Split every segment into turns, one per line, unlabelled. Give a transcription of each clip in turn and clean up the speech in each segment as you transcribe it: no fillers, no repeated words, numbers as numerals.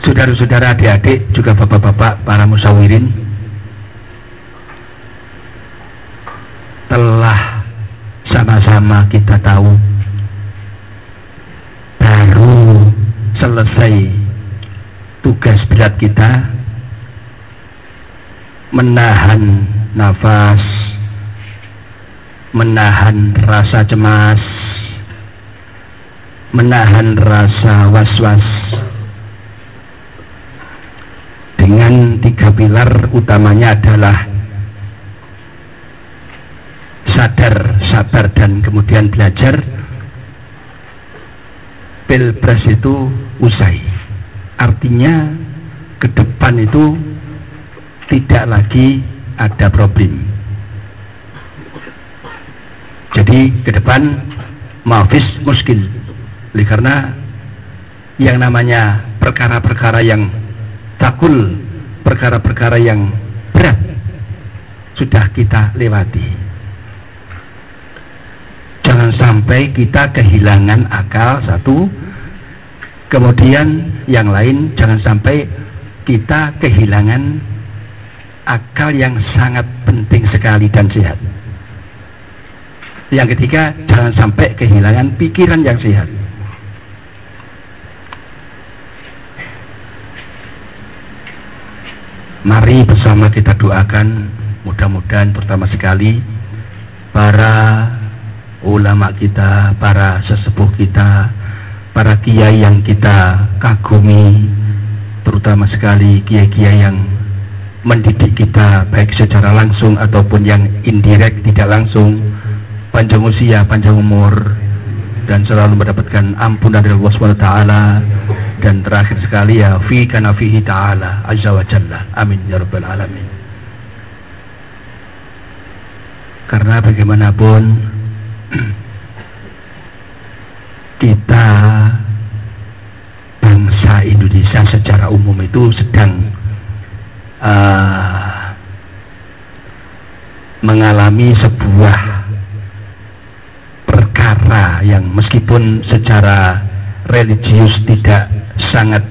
saudara-saudara, adik-adik, juga bapak-bapak, para musyawirin, telah sama-sama kita tahu baru selesai tugas berat kita menahan nafas, menahan rasa cemas, menahan rasa was-was dengan 3 pilar utamanya adalah sadar, sabar, dan kemudian belajar. Pilpres itu usai, artinya ke depan itu tidak lagi ada problem. Jadi ke depan mafis muskil, karena yang namanya perkara-perkara yang takul, perkara-perkara yang berat sudah kita lewati. Jangan sampai kita kehilangan akal satu, kemudian yang lain jangan sampai kita kehilangan akal yang sangat penting sekali dan sehat. Yang ketiga, jangan sampai kehilangan pikiran yang sehat. Mari bersama kita doakan, mudah-mudahan pertama sekali para ulama kita, para sesepuh kita, para kiai yang kita kagumi, terutama sekali kiai-kiai yang mendidik kita baik secara langsung ataupun yang indirect, tidak langsung, panjang usia, panjang umur, dan selalu mendapatkan ampunan dari Allah SWT. Dan terakhir sekali ya fi kana fihi ta'ala azza wa jalla, amin ya rabbal alamin. Karena bagaimanapun kita bangsa Indonesia secara umum itu sedang mengalami sebuah perkara yang meskipun secara religius tidak sangat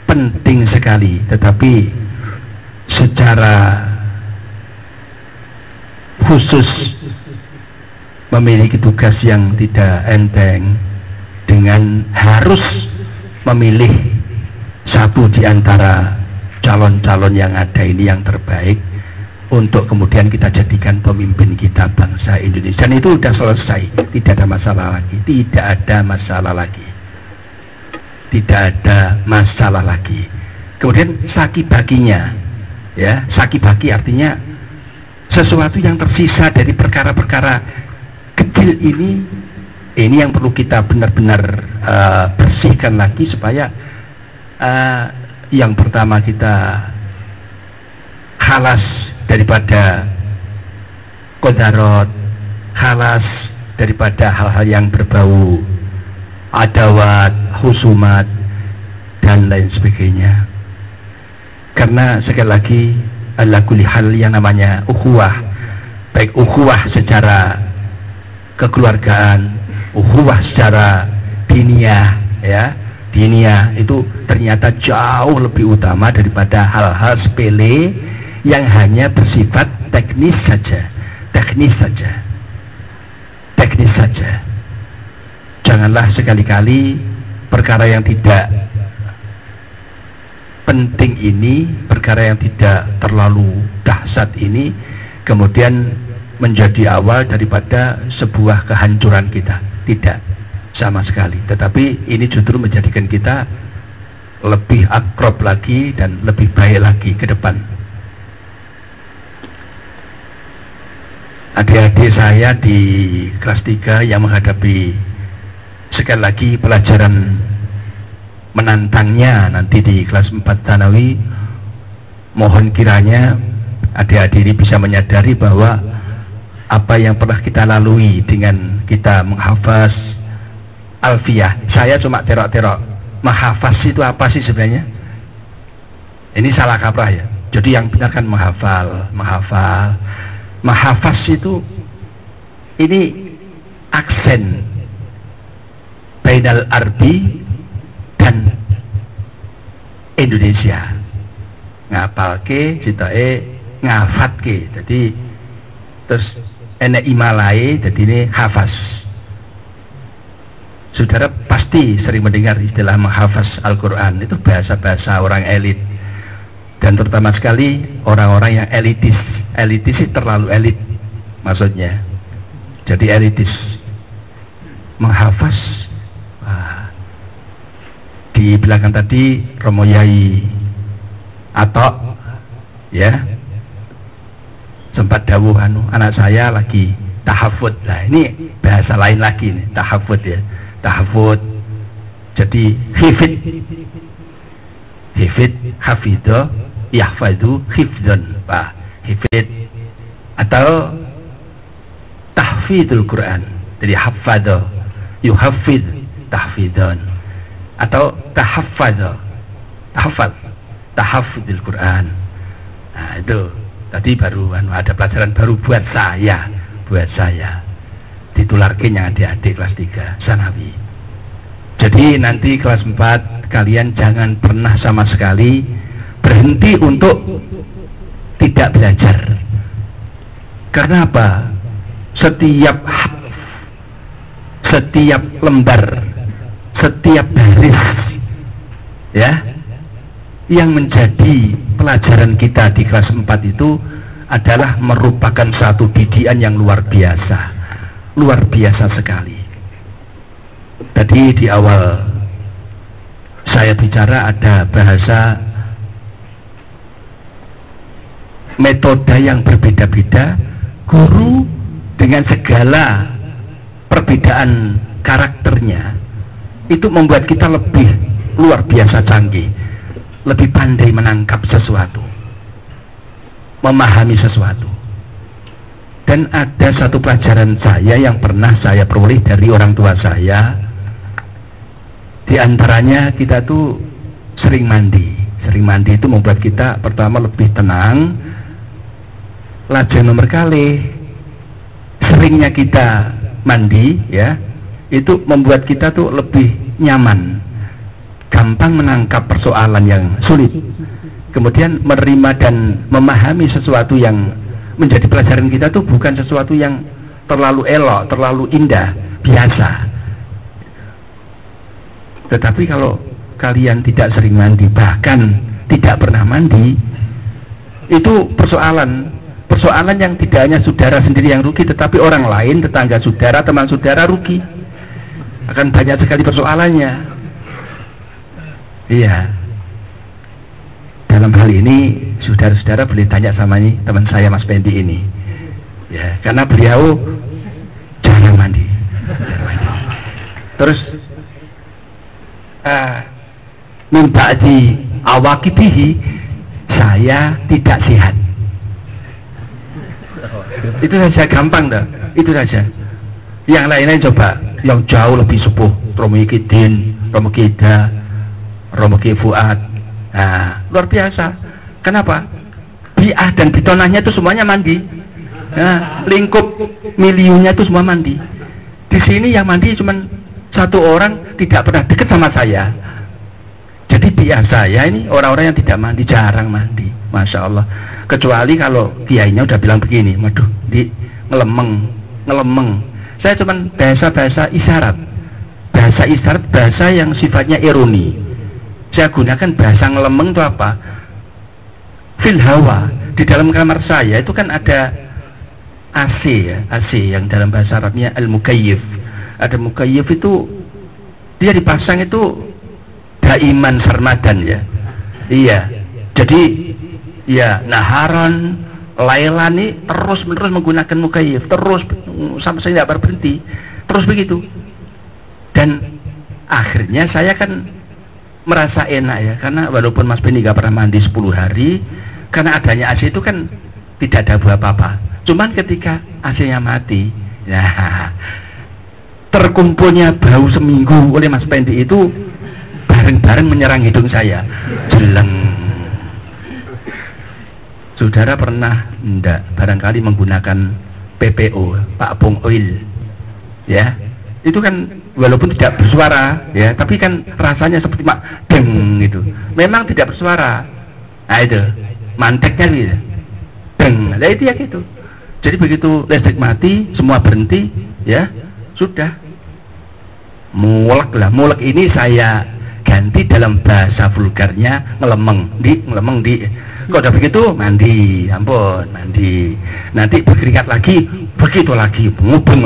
penting sekali, tetapi secara khusus memiliki tugas yang tidak enteng dengan harus memilih satu di antara calon-calon yang ada ini yang terbaik untuk kemudian kita jadikan pemimpin kita bangsa Indonesia. Dan itu sudah selesai, tidak ada masalah lagi, tidak ada masalah lagi, tidak ada masalah lagi. Kemudian saki-bakinya, ya, saki-baki artinya sesuatu yang tersisa dari perkara-perkara kecil ini yang perlu kita benar-benar bersihkan lagi supaya yang pertama kita khalas daripada qadarot, khalas daripada hal-hal yang berbau adawat, husumat, dan lain sebagainya. Karena sekali lagi ala kulli hal yang namanya ukhuwah, baik ukhuwah secara kekeluargaan, ukhuwah secara diniyah, ya, diniyah itu ternyata jauh lebih utama daripada hal-hal sepele yang hanya bersifat teknis saja, teknis saja, teknis saja. Janganlah sekali-kali perkara yang tidak penting ini, perkara yang tidak terlalu dahsyat ini kemudian menjadi awal daripada sebuah kehancuran kita. Tidak, sama sekali. Tetapi ini justru menjadikan kita lebih akrab lagi dan lebih baik lagi ke depan. Adik-adik saya di kelas 3 yang menghadapi sekali lagi pelajaran menantangnya nanti di kelas 4 Tsanawi, mohon kiranya adik-adik ini bisa menyadari bahwa apa yang pernah kita lalui dengan kita menghafaz alfiyah. Saya cuma terok-terok, menghafaz itu apa sih sebenarnya? Ini salah kaprah ya. Jadi yang benar kan menghafal. Menghafaz itu ini aksen bainal arbi dan Indonesia. Ngapalke sitoke ngafatke. Jadi terus enek imalae jadi ini hafaz. Saudara pasti sering mendengar istilah menghafaz Al-Quran. Itu bahasa-bahasa orang elit. Dan terutama sekali orang-orang yang elitis. Elitis itu terlalu elit maksudnya. Jadi elitis. Menghafaz. Di belakang tadi Romo Yai Atok ya sempat dawuh anak saya lagi tahafud. Nah ini bahasa lain lagi nih, tahafud ya. Tahafud jadi hifid hafidho yahfadu hifdon Pak hifid atau tahfidul Quran jadi hafadho yuhafid tahfidon atau tahafadho tahafidul Quran. Nah itu tadi baru ada pelajaran baru buat saya ditularkan yang adik-adik kelas 3 Sanawi. Jadi nanti kelas 4 kalian jangan pernah sama sekali berhenti untuk tidak belajar. Karena apa? Setiap lembar, setiap baris ya yang menjadi pelajaran kita di kelas 4 itu adalah merupakan satu didikan yang luar biasa sekali. Tadi di awal saya bicara ada bahasa metode yang berbeda-beda, guru dengan segala perbedaan karakternya itu membuat kita lebih luar biasa canggih, lebih pandai menangkap sesuatu, memahami sesuatu. Dan ada satu pelajaran saya yang pernah saya peroleh dari orang tua saya. Di antaranya kita tuh sering mandi. Sering mandi itu membuat kita pertama lebih tenang. Lajeng nomor kali seringnya kita mandi ya, itu membuat kita tuh lebih nyaman, gampang menangkap persoalan yang sulit, kemudian menerima dan memahami sesuatu yang menjadi pelajaran kita tuh bukan sesuatu yang terlalu elok, terlalu indah, biasa. Tetapi kalau kalian tidak sering mandi, bahkan tidak pernah mandi, itu persoalan yang tidak hanya saudara sendiri yang rugi, tetapi orang lain, tetangga saudara, teman saudara rugi. Akan banyak sekali persoalannya. Iya. Dalam hal ini saudara-saudara boleh tanya sama ini teman saya Mas Pendi ini ya, karena beliau jarang mandi. Terus minta di awakibihi saya tidak sehat. Itu saja, gampang dah. Itu saja. Yang lainnya coba yang jauh lebih sepuh, Romo Ikidin, Romo Kida, Romo Ki Fuad. Nah, luar biasa. Kenapa? Bi'ah dan bitonahnya itu semuanya mandi. Nah, lingkup miliunnya itu semua mandi. Di sini yang mandi cuma satu orang, tidak pernah dekat sama saya. Jadi bi'ah saya ini orang-orang yang tidak mandi, jarang mandi. Masya Allah. Kecuali kalau kiainya udah bilang begini, waduh, ngelemeng. Saya cuma bahasa isyarat. Bahasa isyarat, bahasa yang sifatnya ironi. Saya gunakan bahasa ngelemeng itu apa? Fil hawa. Di dalam kamar saya itu kan ada AC ya, AC yang dalam bahasa Arabnya al-mukayyif. Ada mukayyif itu dia dipasang itu daiman sarmadan ya. Iya. Jadi ya naharan lailani terus-menerus menggunakan mukayyif, terus sampai saya tidak berhenti. Terus begitu. Dan akhirnya saya kan merasa enak ya, karena walaupun Mas Beni gak pernah mandi 10 hari, karena adanya AC itu kan tidak ada bau apa-apa. Cuman ketika AC-nya mati, nah, terkumpulnya bau seminggu oleh Mas Pendi itu bareng-bareng menyerang hidung saya. Jeleng. Saudara pernah enggak barangkali menggunakan PPO, Pak Pong Oil, ya? Itu kan walaupun tidak bersuara ya, tapi kan rasanya seperti mak deng gitu. memang tidak bersuara. Nah itu manteknya gitu. Deng, nah itu ya gitu. Jadi begitu listrik mati, semua berhenti, ya sudah. Mulek lah, mulek ini saya ganti dalam bahasa vulgarnya ngelemeng di. Kok udah begitu mandi, ampun mandi. Nanti berkeringat lagi, begitu lagi, mubeng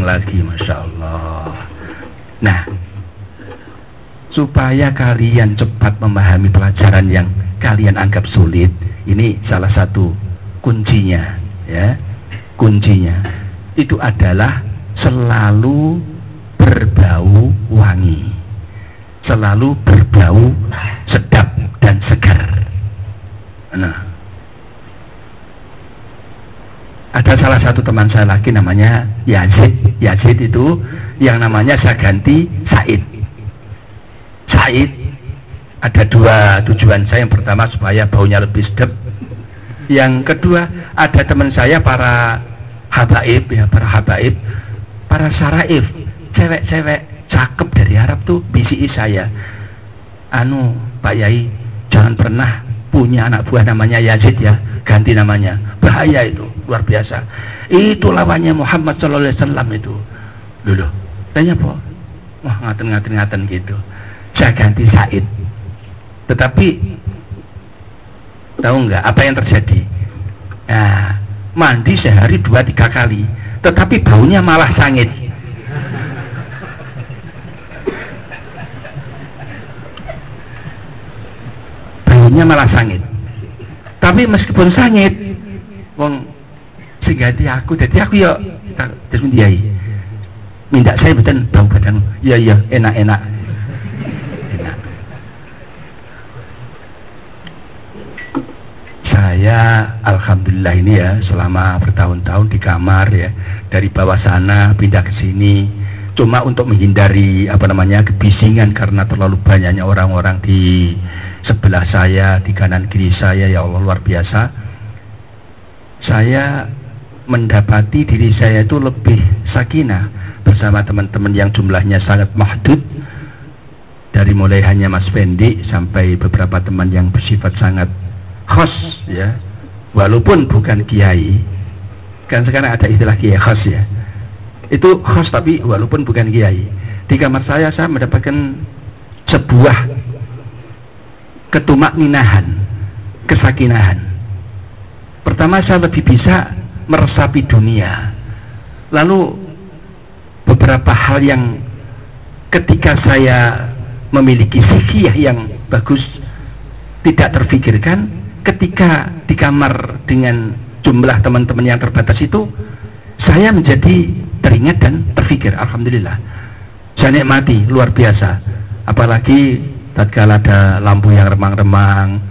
lagi, masya Allah. Nah, supaya kalian cepat memahami pelajaran yang kalian anggap sulit, ini salah satu kuncinya, ya. Kuncinya itu adalah selalu berbau wangi, selalu berbau sedap dan segar. Nah, ada salah satu teman saya lagi namanya Yazid. Yazid itu yang namanya saya ganti Said. Said ada dua tujuan saya. Yang pertama supaya baunya lebih sedap. Yang kedua ada teman saya para habaib, ya para habaib, para syaraif, cewek-cewek cakep dari Arab tuh bisi saya. Pak Yai jangan pernah punya anak buah namanya Yazid ya, ganti namanya, bahaya itu, luar biasa. Itu lawannya Muhammad sallallahu alaihi wasallam itu. Dulu, tanya apa? Wah ngaten gitu. Saya ganti Said. Tetapi tahu nggak apa yang terjadi? Nah, mandi sehari 2-3 kali, tetapi baunya malah sangit. Malah sangit. Tapi meskipun sangit, wong sing ganti aku, jadi aku ya terus ndiai. Minta saya beten bau badan. Iya, enak. Saya alhamdulillah ini ya selama bertahun-tahun di kamar ya, dari bawah sana pindah ke sini cuma untuk menghindari kebisingan karena terlalu banyaknya orang-orang di sebelah saya, di kanan kiri saya. Ya Allah, luar biasa. Saya mendapati diri saya itu lebih sakinah bersama teman-teman yang jumlahnya sangat mahdud, dari mulai hanya Mas Fendi sampai beberapa teman yang bersifat sangat khos ya, walaupun bukan kiai. Kan sekarang ada istilah kiai khos ya, itu khos tapi walaupun bukan kiai. Di kamar saya mendapatkan sebuah ketumakninahan, kesakinahan. Pertama, saya lebih bisa meresapi dunia. Lalu beberapa hal yang ketika saya memiliki fikih yang bagus tidak terfikirkan, ketika di kamar dengan jumlah teman-teman yang terbatas itu, saya menjadi teringat dan terfikir. Alhamdulillah, saya nikmati luar biasa. Apalagi tatkala ada lampu yang remang-remang,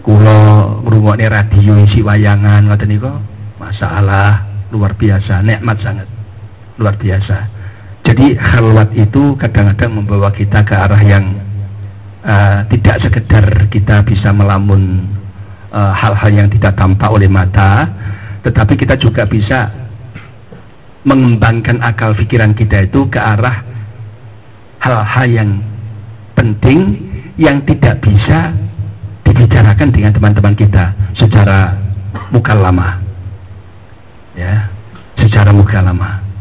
kula ngrungokne radio isi wayangan ngoten niku, masalah luar biasa, nikmat sangat luar biasa. Jadi khalwat itu kadang-kadang membawa kita ke arah yang tidak sekedar kita bisa melamun hal-hal yang tidak tampak oleh mata, tetapi kita juga bisa mengembangkan akal pikiran kita itu ke arah hal-hal yang penting yang tidak bisa dibicarakan dengan teman-teman kita secara mukallamah, ya, secara mukallamah.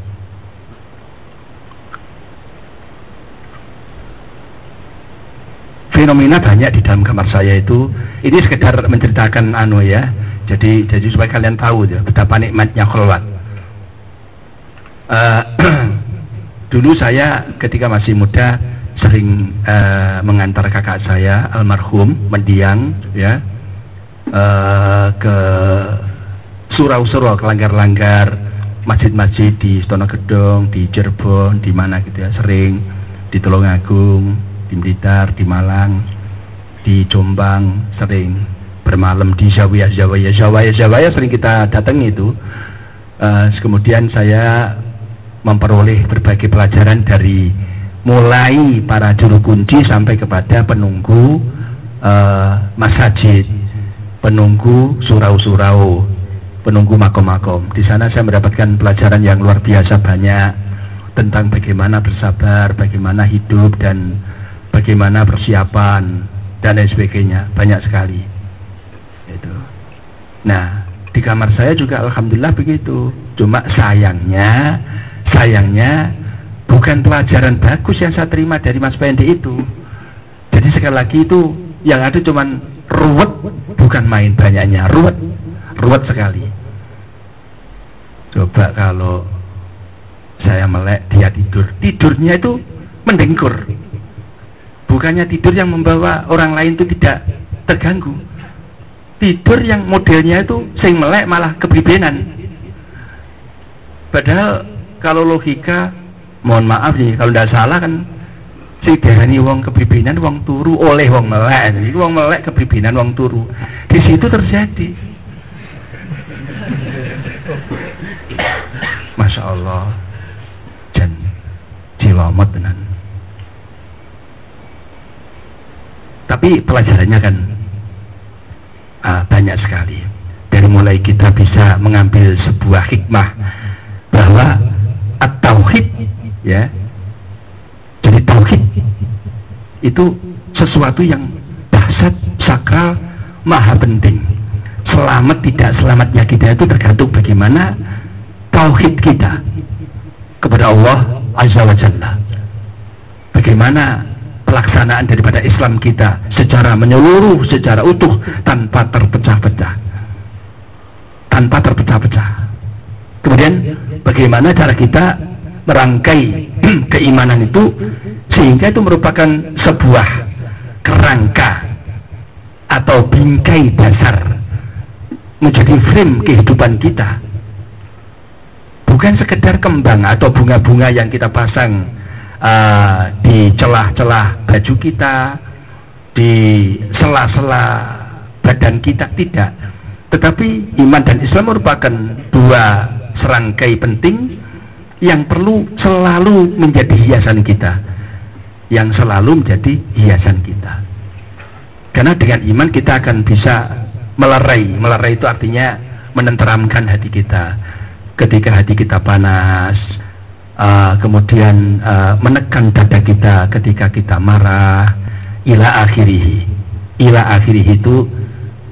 Fenomena banyak di dalam kamar saya itu. Ini sekedar menceritakan ya. Jadi supaya kalian tahu ya, betapa nikmatnya khalwat. Dulu saya ketika masih muda sering mengantar kakak saya almarhum mendiang ya, ke surau-surau, ke langgar-langgar masjid-masjid di Stonogedong, di Cirebon, di mana gitu ya, sering di Tulungagung, di Blitar, di Malang, di Jombang, sering bermalam di Zawaya sering kita datangi itu. Kemudian saya memperoleh berbagai pelajaran dari mulai para juru kunci sampai kepada penunggu masjid, penunggu surau-surau, penunggu makom-makom. Di sana saya mendapatkan pelajaran yang luar biasa banyak tentang bagaimana bersabar, bagaimana hidup, dan bagaimana persiapan dan lain sebagainya, banyak sekali. Itu. Nah, di kamar saya juga alhamdulillah begitu. Cuma sayangnya bukan pelajaran bagus yang saya terima dari Mas Pendi itu. Jadi sekali lagi itu yang ada cuman ruwet, bukan main banyaknya, ruwet sekali. Coba kalau saya melek, dia tidurnya itu mendengkur. Bukannya tidur yang membawa orang lain itu tidak terganggu. Tidur yang modelnya itu sing melek malah kepribenan. Padahal kalau logika, mohon maaf nih kalau tidak salah kan, si darani wong kepribenan wong turu oleh wong melek. Jadi wong melek kepribenan wong turu. Di situ terjadi. Masya Allah. Dan cilomet tenan. Tapi pelajarannya kan banyak sekali. Dari mulai kita bisa mengambil sebuah hikmah bahwa at-tauhid, ya. Jadi tauhid itu sesuatu yang dahsyat, sakral, maha penting. Selamat tidak selamatnya kita itu tergantung bagaimana tauhid kita kepada Allah Azza wa Jalla. Bagaimana pelaksanaan daripada Islam kita secara menyeluruh, secara utuh, tanpa terpecah-pecah. Kemudian bagaimana cara kita merangkai keimanan itu sehingga itu merupakan sebuah kerangka atau bingkai dasar menjadi frame kehidupan kita. Bukan sekedar kembang atau bunga-bunga yang kita pasang di celah-celah baju kita, di sela-sela badan kita, tidak. Tetapi iman dan Islam merupakan dua serangkai penting yang perlu selalu menjadi hiasan kita, karena dengan iman kita akan bisa melerai itu artinya menenteramkan hati kita ketika hati kita panas, kemudian menekan dada kita ketika kita marah, ila akhirih itu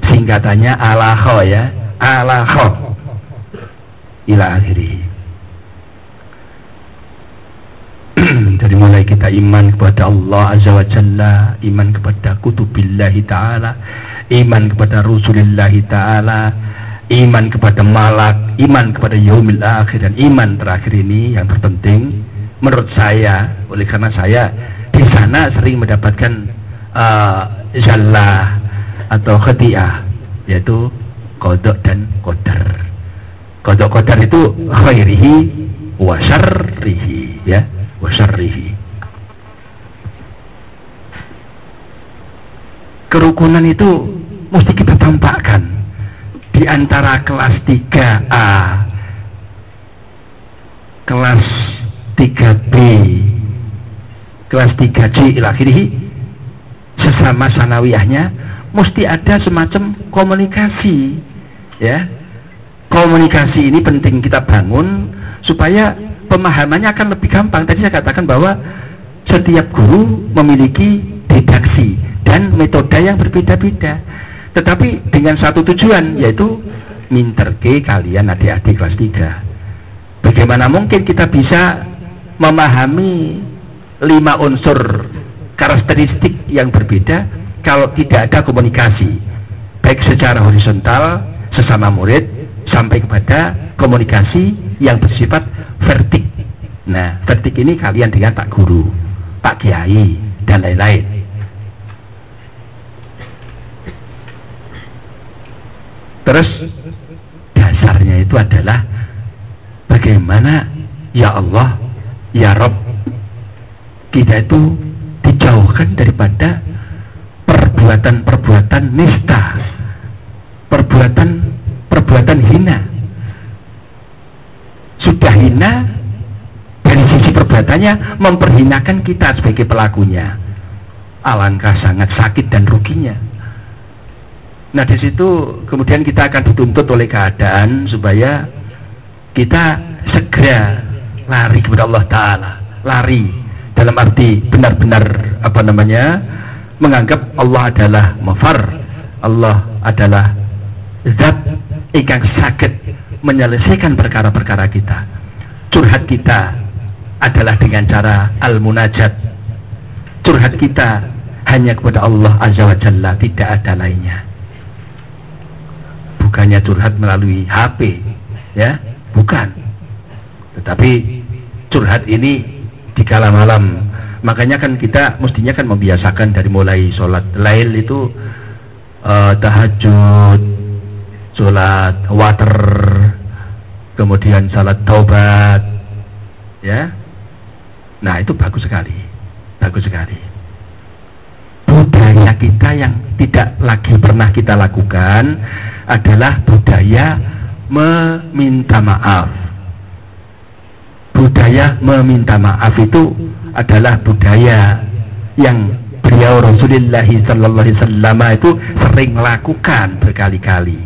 singkatannya alakho, ya, alakho, ila akhirih. Dari mulai kita iman kepada Allah Azza wa Jalla, iman kepada kutubillahi ta'ala, iman kepada Rasulillahi ta'ala, iman kepada malak, iman kepada yaumil akhir, dan iman terakhir ini yang terpenting menurut saya, oleh karena saya di sana sering mendapatkan zallah atau khati'ah, yaitu qada dan qadar. Qada qadar itu khairihi wa syarrihi, ya, wa syarrihi. Kerukunan itu mesti kita tampakkan di antara kelas 3A, kelas 3B, kelas 3C ila akhirih, sesama sanawiyahnya mesti ada semacam komunikasi, ya. Komunikasi ini penting kita bangun supaya pemahamannya akan lebih gampang. Tadi saya katakan bahwa setiap guru memiliki didaksi dan metode yang berbeda-beda, tetapi dengan satu tujuan, yaitu minterke kalian adik-adik kelas 3. Bagaimana mungkin kita bisa memahami 5 unsur karakteristik yang berbeda kalau tidak ada komunikasi, baik secara horizontal sesama murid sampai kepada komunikasi yang bersifat vertik. Nah, vertik ini kalian dengan Pak Guru, Pak Kiai, dan lain-lain. Terus dasarnya itu adalah bagaimana ya Allah, ya Rabb, kita itu dijauhkan daripada perbuatan-perbuatan nista, perbuatan hina. Sudah hina dari sisi perbuatannya, memperhinakan kita sebagai pelakunya. Alangkah sangat sakit dan ruginya. Nah, di situ kemudian kita akan dituntut oleh keadaan supaya kita segera lari kepada Allah Ta'ala, lari dalam arti benar-benar menganggap Allah adalah mafar, Allah adalah zat ingkang saged menyelesaikan perkara-perkara kita. Curhat kita adalah dengan cara al-munajat. Curhat kita hanya kepada Allah Azza wa Jalla, tidak ada lainnya. Bukannya curhat melalui HP, ya, bukan. Tetapi curhat ini di kala malam. Makanya kan kita mestinya kan membiasakan dari mulai sholat lail itu tahajud, sholat water, kemudian salat taubat, ya. Nah, itu bagus sekali, bagus sekali. Budaya kita yang tidak lagi pernah kita lakukan adalah budaya meminta maaf. Budaya meminta maaf itu adalah budaya yang beliau Rasulullah sallallahu alaihi wasallam itu sering lakukan berkali-kali.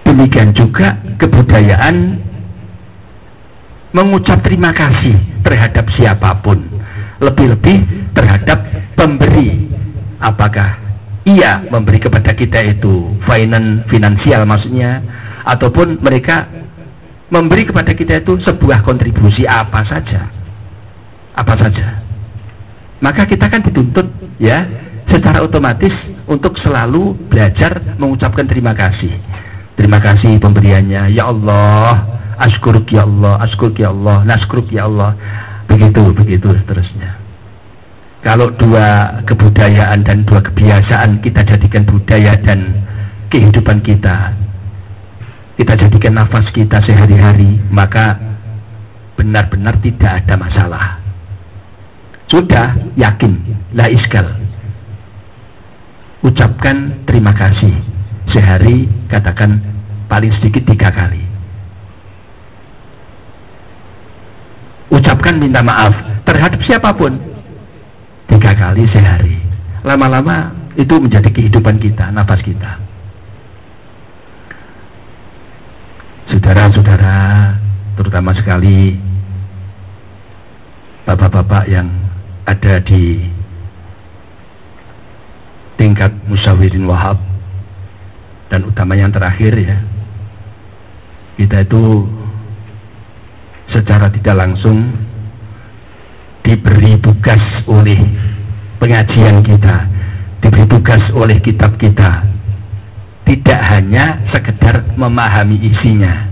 Demikian juga kebudayaan mengucap terima kasih terhadap siapapun, lebih-lebih terhadap pemberi. Apakah ia memberi kepada kita itu finansial maksudnya, ataupun mereka memberi kepada kita itu sebuah kontribusi apa saja, maka kita kan dituntut, ya, secara otomatis untuk selalu belajar mengucapkan terima kasih. Terima kasih pemberiannya, ya Allah, askuruk ya Allah, askuruk ya Allah, naskuruk ya Allah, begitu seterusnya. Kalau dua kebudayaan dan dua kebiasaan kita jadikan budaya dan kehidupan kita jadikan nafas kita sehari-hari, maka benar-benar tidak ada masalah. Sudah yakin, la iskal. Ucapkan terima kasih sehari, katakan paling sedikit 3 kali. Ucapkan minta maaf terhadap siapapun 3 kali sehari. Lama-lama itu menjadi kehidupan kita, nafas kita. Saudara-saudara, terutama sekali bapak-bapak yang ada di tingkat musyawirin wahab, dan utama yang terakhir, ya, kita itu secara tidak langsung diberi tugas oleh pengajian kita, diberi tugas oleh kitab kita, tidak hanya sekedar memahami isinya,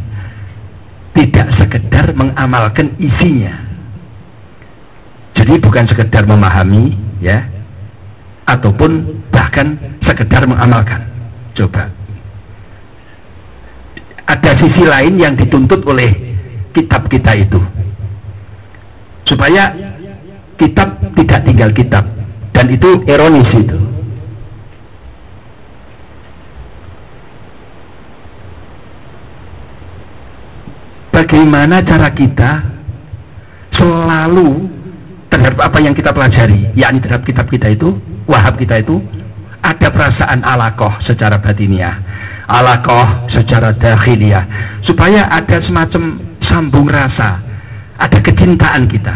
tidak sekedar mengamalkan isinya. Jadi bukan sekedar memahami, ya, ataupun bahkan sekedar mengamalkan. Coba. Ada sisi lain yang dituntut oleh kitab kita itu, supaya kitab tidak tinggal kitab, dan itu ironis itu. Bagaimana cara kita selalu terhadap apa yang kita pelajari, yakni terhadap kitab kita itu, wahab kita itu, ada perasaan alaqoh secara batiniah, alaqoh secara dakhiliyah, supaya ada semacam sambung rasa, ada kecintaan kita,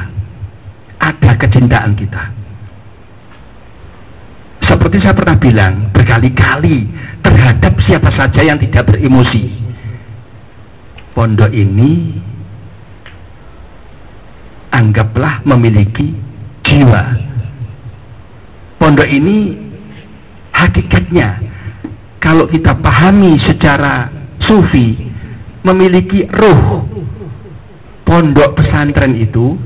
seperti saya pernah bilang berkali-kali terhadap siapa saja yang tidak beremosi. Pondok ini anggaplah memiliki jiwa. Pondok ini hakikatnya, kalau kita pahami secara sufi, memiliki ruh. Pondok pesantren itu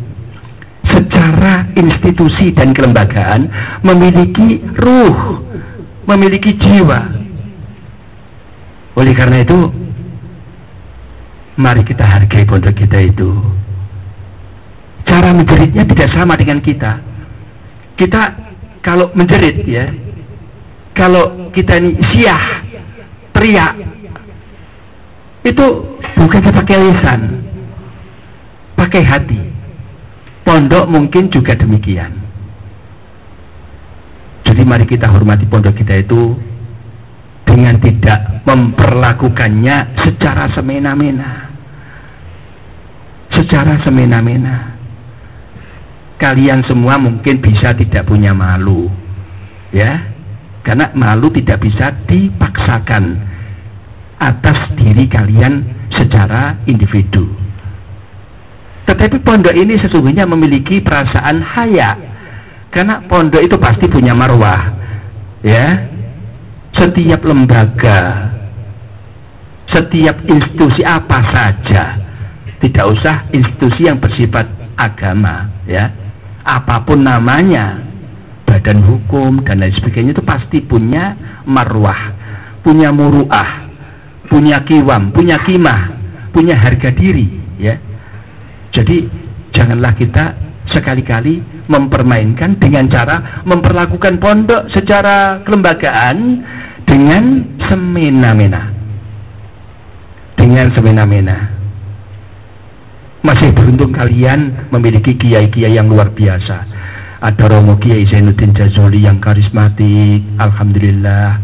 secara institusi dan kelembagaan memiliki ruh, memiliki jiwa. Oleh karena itu, mari kita hargai pondok kita itu. Cara menjeritnya tidak sama dengan kita. Kita kalau menjerit, ya, kalau kita ini siah, teriak, itu bukan pakai lisan, pakai hati. Pondok mungkin juga demikian. Jadi mari kita hormati pondok kita itu dengan tidak memperlakukannya secara semena-mena, secara semena-mena. Kalian semua mungkin bisa tidak punya malu, ya, karena malu tidak bisa dipaksakan atas diri kalian secara individu. Tetapi pondok ini sesungguhnya memiliki perasaan haya, karena pondok itu pasti punya marwah, ya. Setiap lembaga, setiap institusi apa saja, tidak usah institusi yang bersifat agama, ya, apapun namanya, badan hukum dan lain sebagainya, itu pasti punya marwah, punya muruah, punya kiwam, punya kimah, punya harga diri, ya. Jadi janganlah kita sekali-kali mempermainkan dengan cara memperlakukan pondok secara kelembagaan dengan semena-mena. Dengan semena-mena. Masih beruntung kalian memiliki kiai-kiai yang luar biasa. Ada Romo Kiai Zainuddin Jazuli yang karismatik, alhamdulillah.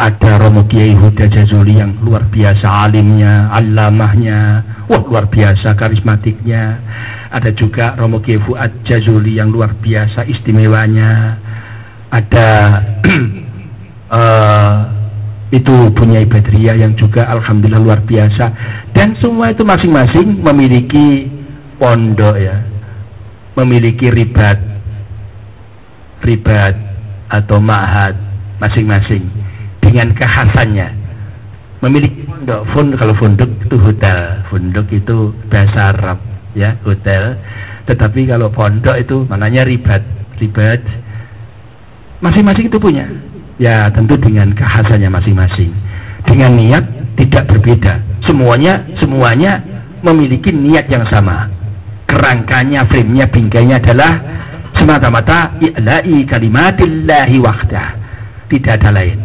Ada Romo Kiai Huda Jazuli yang luar biasa alimnya, alamahnya, wah luar biasa karismatiknya. Ada juga Romo Kiai Fuad Jazuli yang luar biasa istimewanya. Ada itu punya Badriyah yang juga alhamdulillah luar biasa. Dan semua itu masing-masing memiliki pondok, ya, memiliki ribat atau ma'had masing-masing dengan kekhasannya. Memiliki pondok. Kalau funduk itu hotel, funduk itu bahasa Arab, ya, hotel. Tetapi kalau pondok itu maknanya ribat masing-masing itu punya, ya, tentu dengan kekhasannya masing-masing, dengan niat tidak berbeda. Semuanya memiliki niat yang sama. Kerangkanya, framenya, bingkainya adalah semata-mata i'la'i kalimatillahi wahdah, tidak ada lain.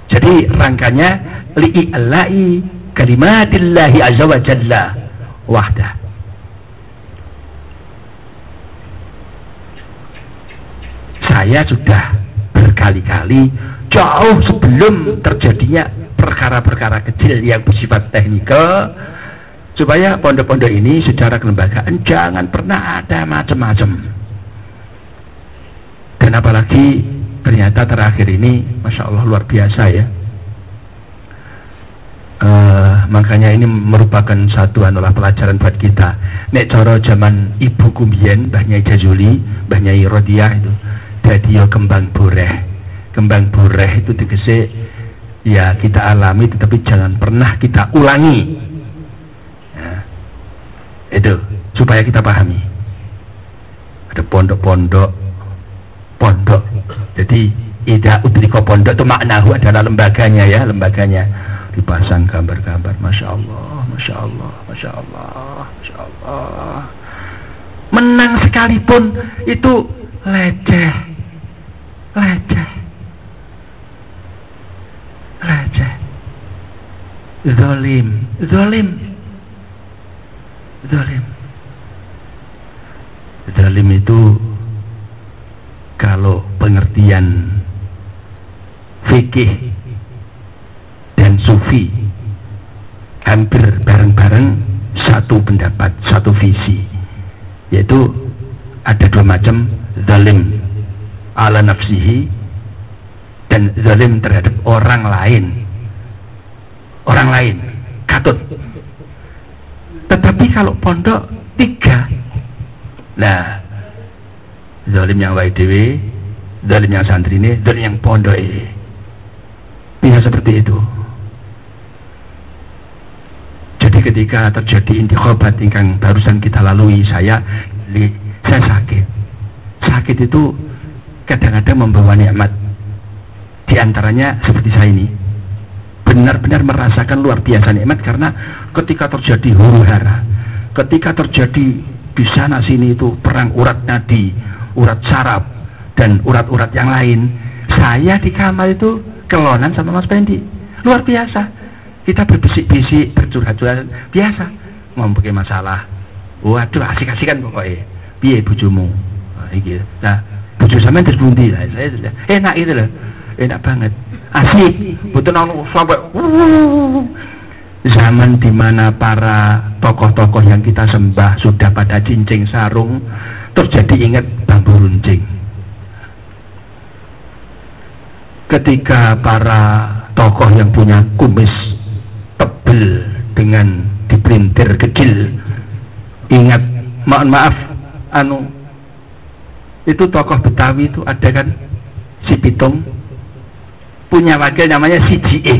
Jadi rangkanya li'i'la'i kalimatillahi azza wa jalla wahdah. Saya sudah berkali-kali, jauh sebelum terjadinya perkara-perkara kecil yang bersifat teknikal, supaya pondok-pondok ini secara kelembagaan jangan pernah ada macam-macam. Dan apalagi ternyata terakhir ini, Masya Allah luar biasa, ya. Makanya ini merupakan satu pelajaran buat kita. Nek coro zaman ibu kumbien, Mbah Nyai Jazuli, Mbah Nyai Rodiah itu, dadiyo kembang boreh. Kembang boreh itu tegese, ya, kita alami, tetapi jangan pernah kita ulangi. Itu supaya kita pahami. Ada pondok. Jadi ida udriko pondok itu maknahu adalah lembaganya, ya, lembaganya. Dipasang gambar-gambar, masya Allah. Menang sekalipun itu leceh. Zalim itu kalau pengertian fikih dan sufi hampir bareng-bareng satu pendapat, satu visi, yaitu ada dua macam: zalim ala nafsihi dan zalim terhadap orang lain, katut. Tetapi kalau pondok tiga, nah, zalim yang YDW, zalim yang santri ini, zalim yang pondok ini, bisa seperti itu. Jadi ketika terjadi intikhabat ingkang barusan kita lalui, saya sakit itu kadang-kadang membawa nikmat. Di antaranya seperti saya ini, benar-benar merasakan luar biasa nikmat, karena ketika terjadi huru-hara, ketika terjadi di sana sini itu perang urat nadi, urat saraf, dan urat-urat yang lain, saya di kamar itu kelonan sama Mas Pendi, luar biasa. Kita berbisik-bisik, bercurhat-curhat biasa, ngomongin masalah. Waduh, asik-asikan pokoknya. Piye bojomu? Nah, bojo sampean terus pundi? Saya enak itu loh. Enak banget. Asik. Betul sampai zaman di mana para tokoh-tokoh yang kita sembah sudah pada cincing sarung, terus jadi ingat bambu runcing. Ketika para tokoh yang punya kumis tebel dengan dipelintir kecil, ingat, mohon maaf, itu tokoh Betawi itu ada kan, si Pitung punya wakil namanya si J.E.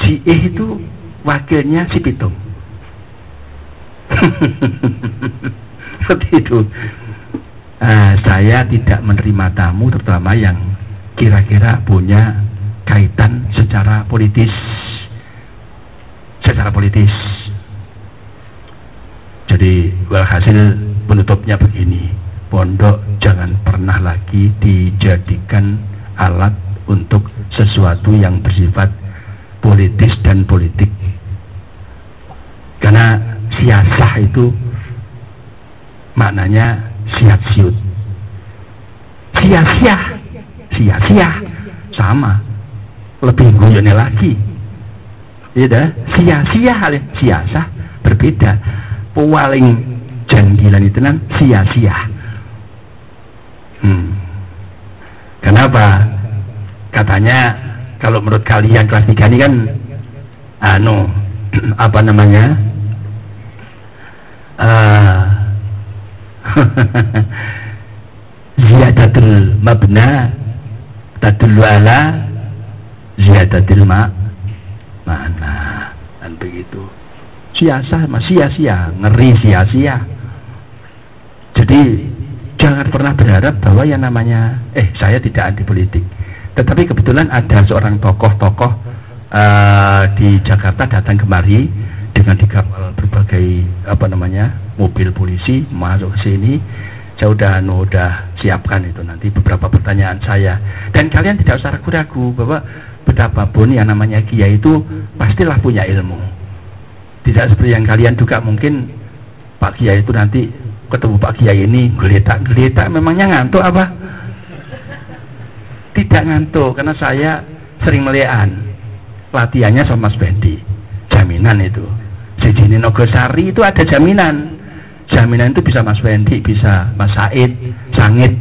J.E itu wakilnya si Pitung. Seperti itu. Saya tidak menerima tamu terutama yang kira-kira punya kaitan secara politis. Jadi walhasil penutupnya begini, pondok jangan pernah lagi dijadikan alat untuk sesuatu yang bersifat politis dan politik. Karena siasah itu maknanya siat-siut. Sia-sia sama, lebih guyonnya lagi. Ya, sia-sia, siasah berbeda. Paling janggilan itu kan sia-sia. Kenapa? Katanya kalau menurut kalian kelas 3 ini kan apa namanya? Ziyadatul mabna tadullu ala ziyadatil mana kan begitu. Sia-sia, sia-sia, ngeri sia-sia. Jadi jangan pernah berharap bahwa yang namanya saya tidak anti politik. Tetapi kebetulan ada seorang tokoh-tokoh di Jakarta datang kemari dengan dikawal berbagai mobil polisi masuk ke sini. Saya udah siapkan itu nanti beberapa pertanyaan saya. Dan kalian tidak usah ragu-ragu bahwa betapapun yang namanya kiai itu pastilah punya ilmu. Tidak seperti yang kalian juga mungkin Pak Kiai itu nanti ketemu Pak Kiai ini geletak memangnya ngantuk apa? Tidak ngantuk, karena saya sering melihat latihannya sama Mas Bendi. Jaminan itu. Sejini Nogosari itu ada jaminan. Jaminan itu bisa Mas Bendi, bisa Mas Said, Sangit,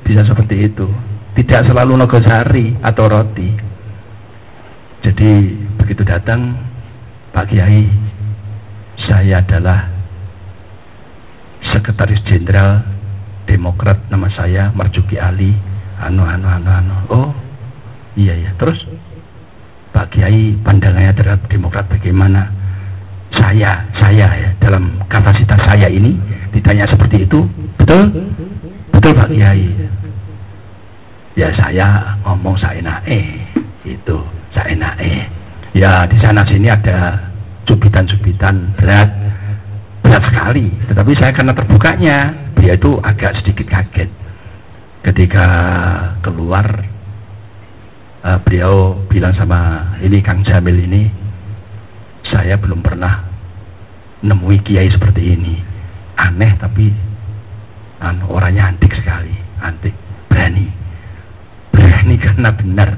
bisa seperti itu. Tidak selalu Nogosari atau roti. Jadi begitu datang, Pak Kiai, saya adalah Sekretaris Jenderal Demokrat, nama saya Marzuki Ali. Oh, iya. Terus Pak Kiai pandangannya terhadap Demokrat bagaimana? Saya ya, dalam kapasitas saya ini ditanya seperti itu, betul Pak Kiai. Ya saya ngomong itu saenake. Ya di sana sini ada cubitan-cubitan berat sekali. Tetapi saya karena terbukanya, dia itu agak sedikit kaget ketika keluar. Beliau bilang sama ini Kang Jamil ini, saya belum pernah nemui kiai seperti ini. Aneh tapi orangnya antik sekali, antik, berani karena benar,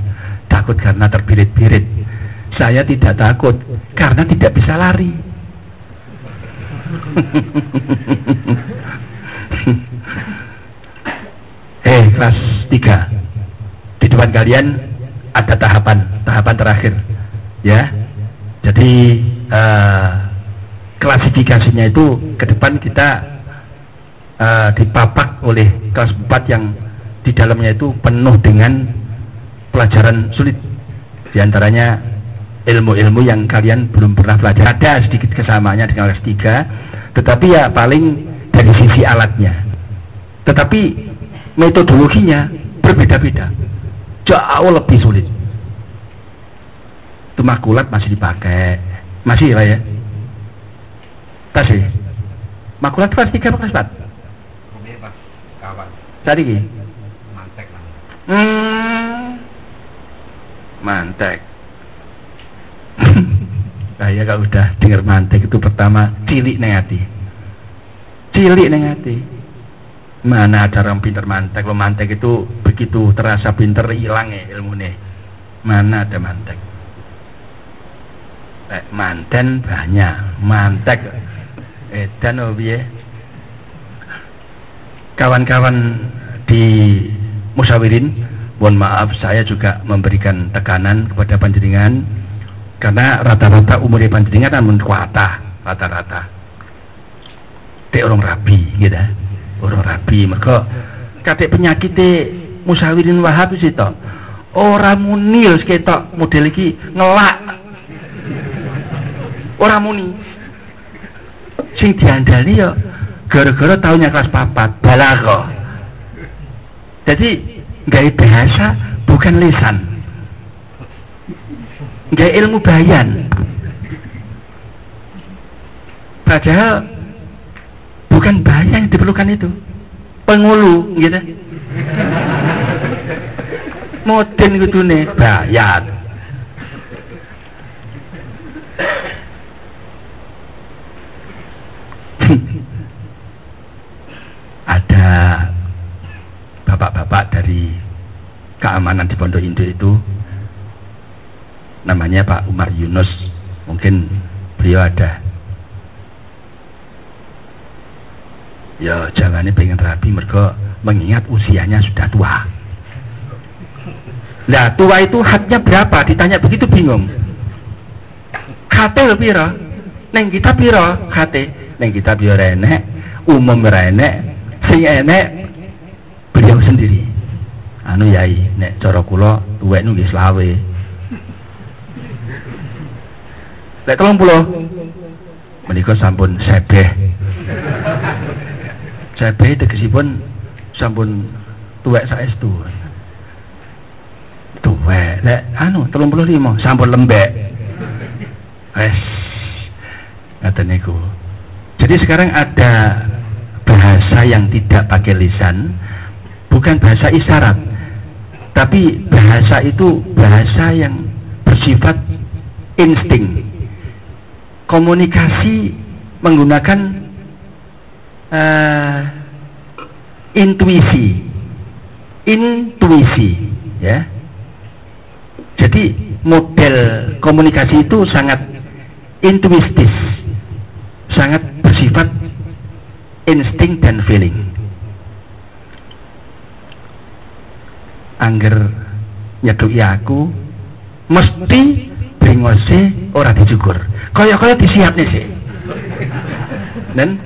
takut karena terbirit-birit. Saya tidak takut karena tidak bisa lari. Kelas 3 di depan kalian ada tahapan terakhir ya. Jadi klasifikasinya itu ke depan kita dipapak oleh kelas 4 yang di dalamnya itu penuh dengan pelajaran sulit. Di antaranya ilmu-ilmu yang kalian belum pernah belajar. Ada sedikit kesamaannya dengan kelas 3, tetapi ya paling dari sisi alatnya. Tetapi metodologinya berbeda-beda, jauh lebih sulit. Itu makulat masih dipakai, masih lah ya. Masih. Makulat kelas 3 apa kelas 4? Kawan. Tadi ki. Mantek. Mantek. Saya kalau udah dengar mantek itu pertama cilik neng hati. Mana ada orang pinter mantek? Lo mantek itu begitu terasa pinter hilang ya ilmunya. Mana ada mantek? Manten banyak, mantek edan piye. Kawan-kawan di Musyawirin, mohon maaf saya juga memberikan tekanan kepada panjenengan karena rata-rata umurnya panjenengan namun kuatah rata-rata. Dek orang rabi gitu. Orang rabi mereka kadek penyakitnya Musyawirin Wahab sih tok. Ora muni lho ketok model iki ngelak. Ora muni. Sing diandani ya gara-gara taunya kelas 4 balaghah. Jadi gawe bahasa bukan lisan. Gawe ilmu bayan. Padahal bukan bayan yang diperlukan itu. Pengulu gitu. Moden kudune bayan. Ada bapak-bapak dari keamanan di Pondok Indah itu, namanya Pak Umar Yunus, mungkin beliau ada. Ya jalannya pengen rapi mereka mengingat usianya sudah tua. Nah tua itu haknya berapa? Ditanya begitu bingung. Kate lho pira? Neng kita pira kate? Neng kita pira enek, umum enek, sing enek beliau sendiri. Anu yai, nek cara kula tuwek nu nggih selawe. Lek 30 menika sampun sebeh. Sebeh tegesipun sampun tuwek saestu. Tuwek, lek anu 35 sampun lembek. Wes. Ngaten niku. Jadi sekarang ada bahasa yang tidak pakai lisan, bukan bahasa isyarat, tapi bahasa itu bahasa yang bersifat insting. Komunikasi menggunakan intuisi, ya. Jadi model komunikasi itu sangat intuitif, sangat bersifat insting dan feeling. Angger nyeduki aku mesti brengose ora dicukur. Kaya-kaya disiapne sih. Dan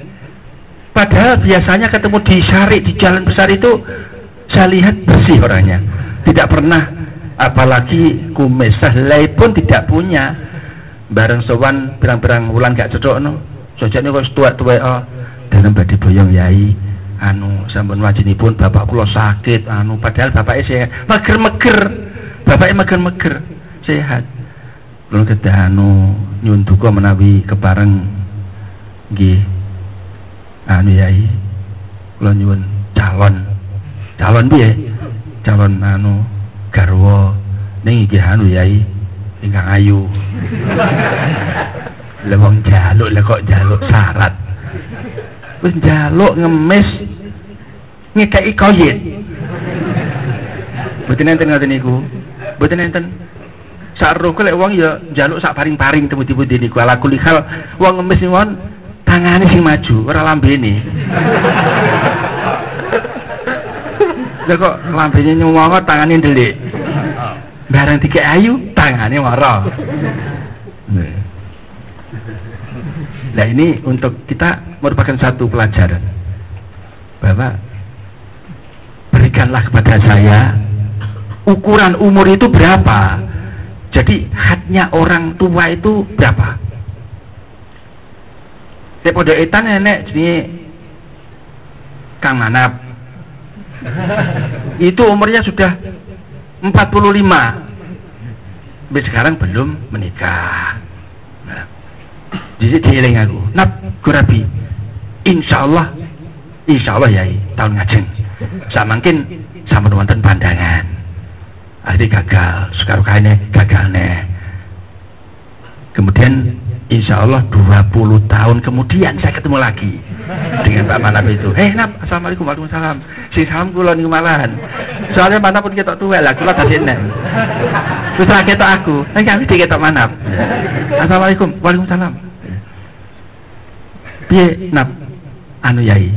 padahal biasanya ketemu di syari di jalan besar itu saya lihat bersih orangnya. Tidak pernah, apalagi kumis helai pun tidak punya. Bareng sowan pirang-pirang wulan gak cedokno. Sojane kok tuwek-tuwek dalam badhe boyong yai. Anu sampun wajinipun bapak kula sakit anu padahal bapaknya sehat. Meger-meger. Bapaknya meger-meger. Sehat. Kula kedah anu nyuwun duka menawi kepareng nggih. Anu yai. Kula nyuwun calon piye? Calon anu garwa ning nggih anu yai ingkang ayu. Lah wong jaluk lah kok jaluk syarat. Wis njaluk ngemis ngekeki koyit. Mboten enten ngoten niku. Mboten enten. Sak roh lek wong ya njaluk sak paring-paring temu-temu niku. Ala kulihal wong ngemis niku tangane sing maju, ora lambene. Lah kok lambene nyuwara tangane ndelik. Barang dikek ayu tangane wara. Nah ini untuk kita merupakan satu pelajaran bahwa berikanlah kepada saya ukuran umur itu berapa. Jadi hadnya orang tua itu berapa. Saya pada etan nenek jadi Kang Manap itu umurnya sudah 45. Sampai sekarang belum menikah. Nah, jadi dieling aku, nap gurabi, insya Allah yai tahun ngajeng, samangkin sampun wonten pandangan, akhirnya gagal, sekarang kayaknya gagal nih. Kemudian insya Allah 20 tahun kemudian saya ketemu lagi dengan Pak Manap itu. Nap, assalamualaikum, waalaikumsalam. Si salam kula niku malahan. Soalnya mana pun ketok tuwek lah, kula dadi enek. Terus ra ketok aku, kami diketok manap. Assalamualaikum. Waalaikumsalam. Piye nap anu yai?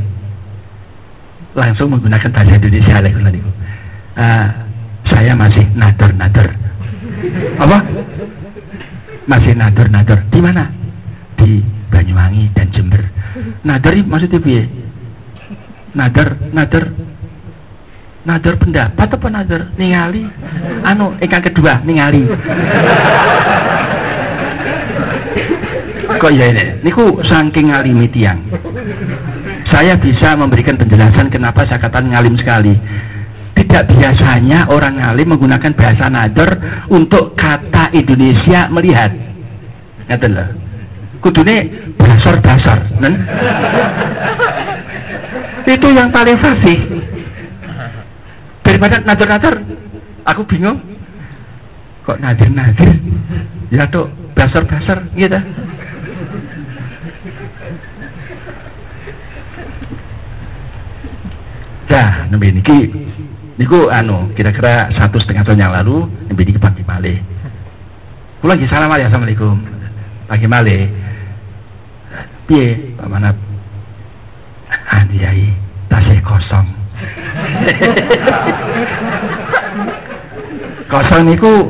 Langsung menggunakan bahasa Indonesia lagi kula niku. Saya masih nador. Apa? Masih nador. Di mana? Di Banyuwangi dan Jember. Nador maksudnya piye? Nador pendapat apa nador ningali? Anu, ingkang kedua ningali. Kok ya ini? Niku saking ngalimi tiang. Saya bisa memberikan penjelasan kenapa saya katakan ngalim sekali. Tidak biasanya orang ngalim menggunakan bahasa nador untuk kata Indonesia melihat. Ngaten lho. Kudune dasar, nen? Itu yang paling fasih. Daripada nador, aku bingung. Kok nadir? Ya tuh dasar gitu. Dah, nembe niku anu kira-kira 1,5 tahun yang lalu nembe niki pagi malih. Kula nggih salam ya, assalamualaikum. Pagi malih. Piye Pak Manap? Yai, tasih kosong. Kosong niku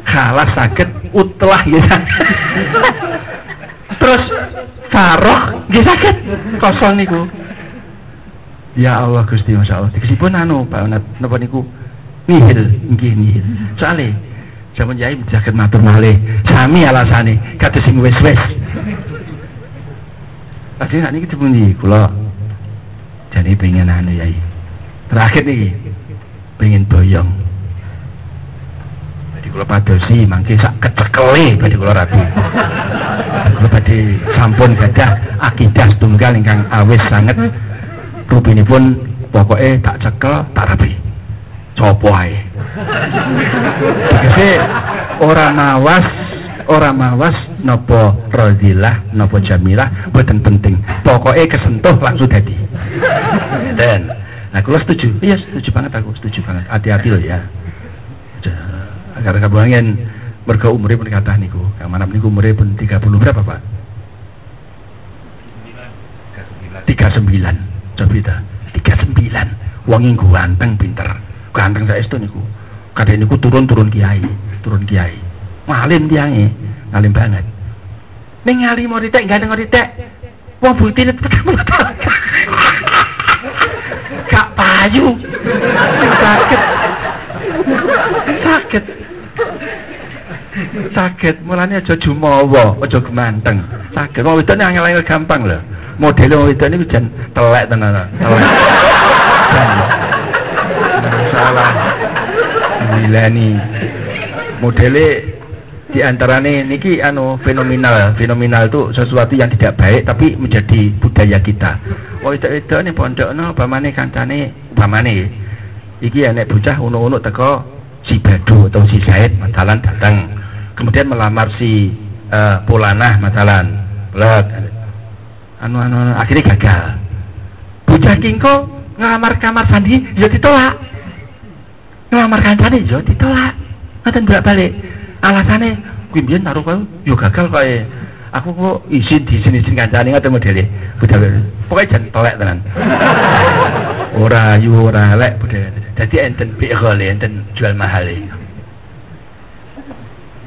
kalah saged utlah gitu. Terus faroh nggih saged kosong niku. Ya Allah Gusti, Masya Allah. Dikesipun anu Pak Manap napa niku nihil. Soale jaman yai saged matur malih. Sami alasane kados sing wis-wis. Tadi nak niki dipundi kula jadi pengen anu yai. Terakhir niki pengen boyong. Jadi kula padosi mangke sak kecekele badhe kula rabi. Kula badhe sampun gadah akidah tunggal ingkang awis sanget. Rupinipun pokoke tak cekel tak rabi. Copo ae. Tegese ora mawas napa radhillah napa jamilah mboten penting. Pokoke kesentuh langsung dadi. Dan nah kula setuju. Iya, setuju banget aku, setuju banget. Hati-hati loh ya. Agar kabangen mergo umure pun kathah niku. Kang Manap niku umure pun 30 berapa, Pak? 39. Coba kita 39. Wong inggo ganteng pinter. Ganteng saestu niku. Kadhe niku turun kiai. Ngalim tiange, ngalim banget. Ning ngalim ritek ganteng ritek. Wong butine gak payu. Sakit. Mulane aja jumawa, aja gemanteng. Sakit. Wong wedok angel-angel gampang lho. Modele wong wedok niku jan telek tenan. Telek. Salah. Milani. Modele di antarane niki fenomenal itu sesuatu yang tidak baik tapi menjadi budaya kita. Oh itu nih pondokno pamane kancane pamane iki nek bocah uno-uno teko si Badu atau si Said matalan datang kemudian melamar si Polanah matalan akhirnya gagal. Bocah kingko ngelamar kamar Sandi ya ditolak, ngelamar kancane ya ditolak, ngoten bolak-balik. Alasane kuwi mbiyen taruh kau yo gagal kae. Aku kok izin kancane ngoten modele. Budal. Pokoke jan telek tenan. Ora yu ora elek budal. Dadi enten bi'ghali, enten jual mahal.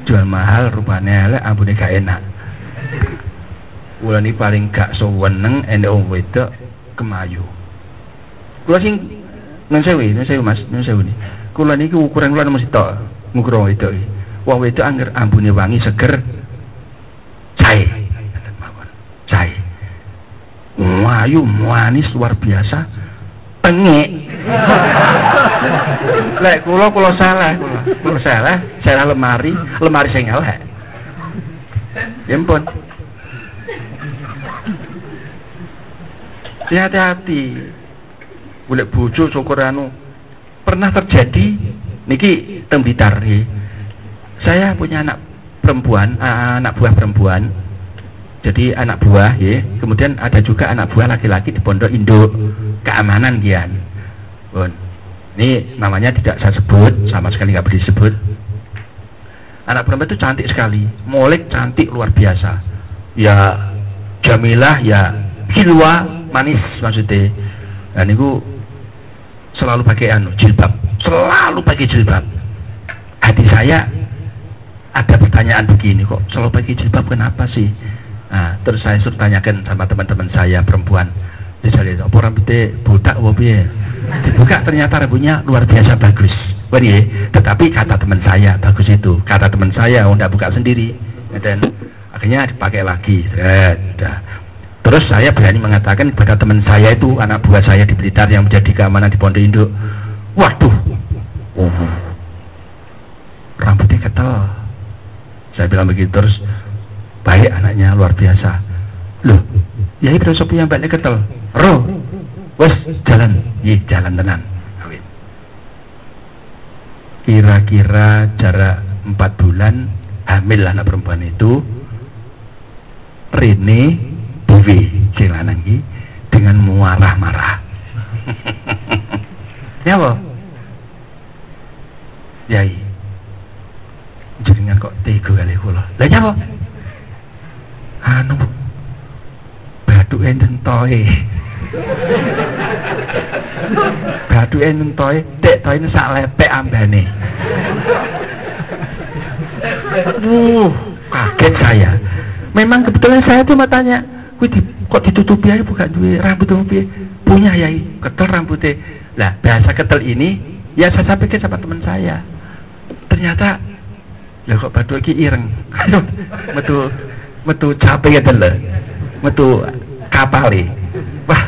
Jual mahal rupane elek ambune gak enak. Kula ni paling gak seneng enek wong wedok kemayu. Kula sing nang sewu Mas, nang sewu ni. Kula niki ukuran kula mesti tok ngukur wong wedok iki. Wong wedok angger ambune wangi seger cair mayu manis luar biasa pengek. Lek kula salah lemari sing elek ya ampun. Hati-hati golek bojo syukur pernah terjadi niki teng Blitar. Saya punya anak buah perempuan. Jadi anak buah ya. Kemudian ada juga anak buah laki-laki di pondok induk keamanan gian. Ini namanya tidak saya sebut, sama sekali nggak boleh disebut. Anak perempuan itu cantik sekali, molek, cantik luar biasa. Ya jamilah, ya hilwa, manis maksudnya. Dan itu selalu pakai jilbab, selalu pakai jilbab. Hati saya ada pertanyaan begini, kok selalu pakai jilbab, kenapa sih? Nah, terus saya suruh tanyakan sama teman-teman saya perempuan. Dia lihat, apa rambutnya botak, ya? Dibuka ternyata rambutnya luar biasa bagus. Tetapi kata teman saya bagus itu, kata teman saya tidak buka sendiri, dan akhirnya dipakai lagi. Terus saya berani mengatakan kepada teman saya itu, anak buah saya di Blitar yang menjadi keamanan di Pondok Induk, waduh, rambutnya ketel. Saya bilang begitu, terus baik anaknya luar biasa. Loh, ya itu sopi yang baiknya ketel. Wes jalan, jalan tenan. Kira-kira jarak 4 bulan hamil anak perempuan itu. Rene Dewi Cilanang dengan marah-marah. Ya apa? Yai, jenengan kok tega kali kula. Lah nyapa? Anu bathuke nentoe. Bathuke nentoe, tek toe sak lepek ambane. Kaget saya. Memang kebetulan saya tuh mau tanya, kok ditutupi aja bukan duit rambut piye? Punya Yai, ketel rambutnya. Lah, bahasa ketel ini ya saya sampaikan sama teman saya. Ternyata lah kok bathuke iki ireng. metu capek ya lho. Metu kapale. Wah.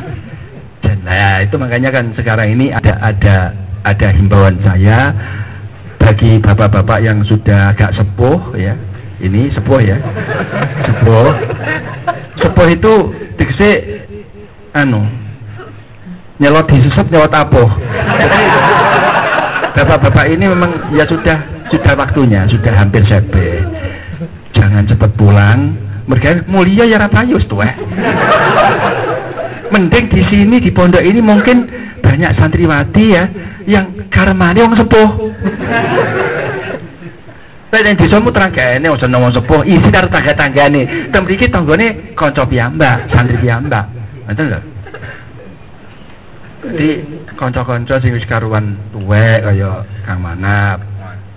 Nah, itu makanya kan sekarang ini ada himbauan saya bagi bapak-bapak yang sudah agak sepuh ya. Ini sepuh ya. Sepuh itu dikse nyelot disusap nyelot apoh. Jadi bapak-bapak ini memang ya sudah waktunya, sudah hampir sepe. Jangan cepat pulang. Mereka mulia ya rapayus tuh. Mending di sini di pondok ini mungkin banyak santriwati ya yang karmane wong sepuh. Nek desamu terang kene wong seneng wong sepuh, isi karo tangga-tanggane. Tem mriki tanggane kanca piyambak, santri piyambak. Ngoten lho. Jadi kanca-kanca sing wis karuan tuwek kaya Kang Manap,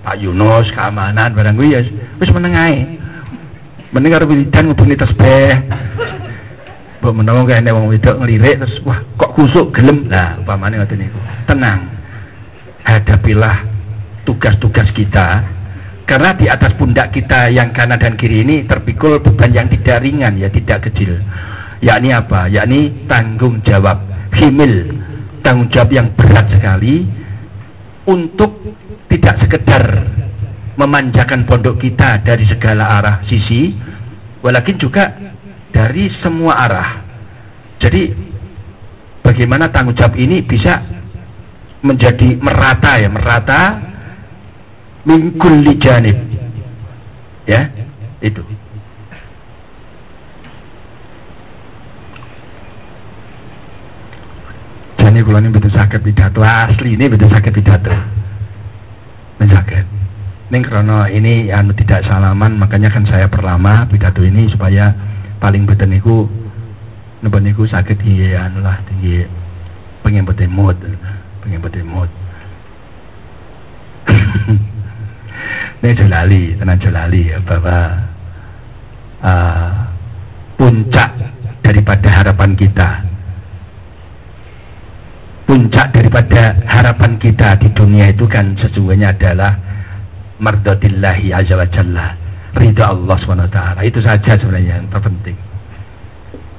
Pak Yunus, keamanan barang kuwi ya wis meneng ae. Mending karo wiridan ngubungi tasbih. Mbok menawa kene wong wedok ngelirik terus wah kok kusuk gelem. Lah upamane ngoten niku. Tenang. Hadapilah tugas-tugas kita. Karena di atas pundak kita yang kanan dan kiri ini terpikul beban yang tidak ringan, ya tidak kecil. Yakni apa? Yakni tanggung jawab himil, tanggung jawab yang berat sekali untuk tidak sekedar memanjakan pondok kita dari segala arah sisi, walakin juga dari semua arah. Jadi bagaimana tanggung jawab ini bisa menjadi merata min kulli janib. Ya, itu. Jane kula ini betul sakit pidato asli, ini betul sakit pidato. Menjaga. Ning karena ini tidak salaman, makanya kan saya perlama pidato ini supaya paling betul niku napa niku sakit di tinggi pengen mood. Ini tenan jelali ya bahwa puncak daripada harapan kita di dunia itu kan sesungguhnya adalah mardatillahi azza wa jalla, ridha Allah SWT. Itu saja sebenarnya yang terpenting.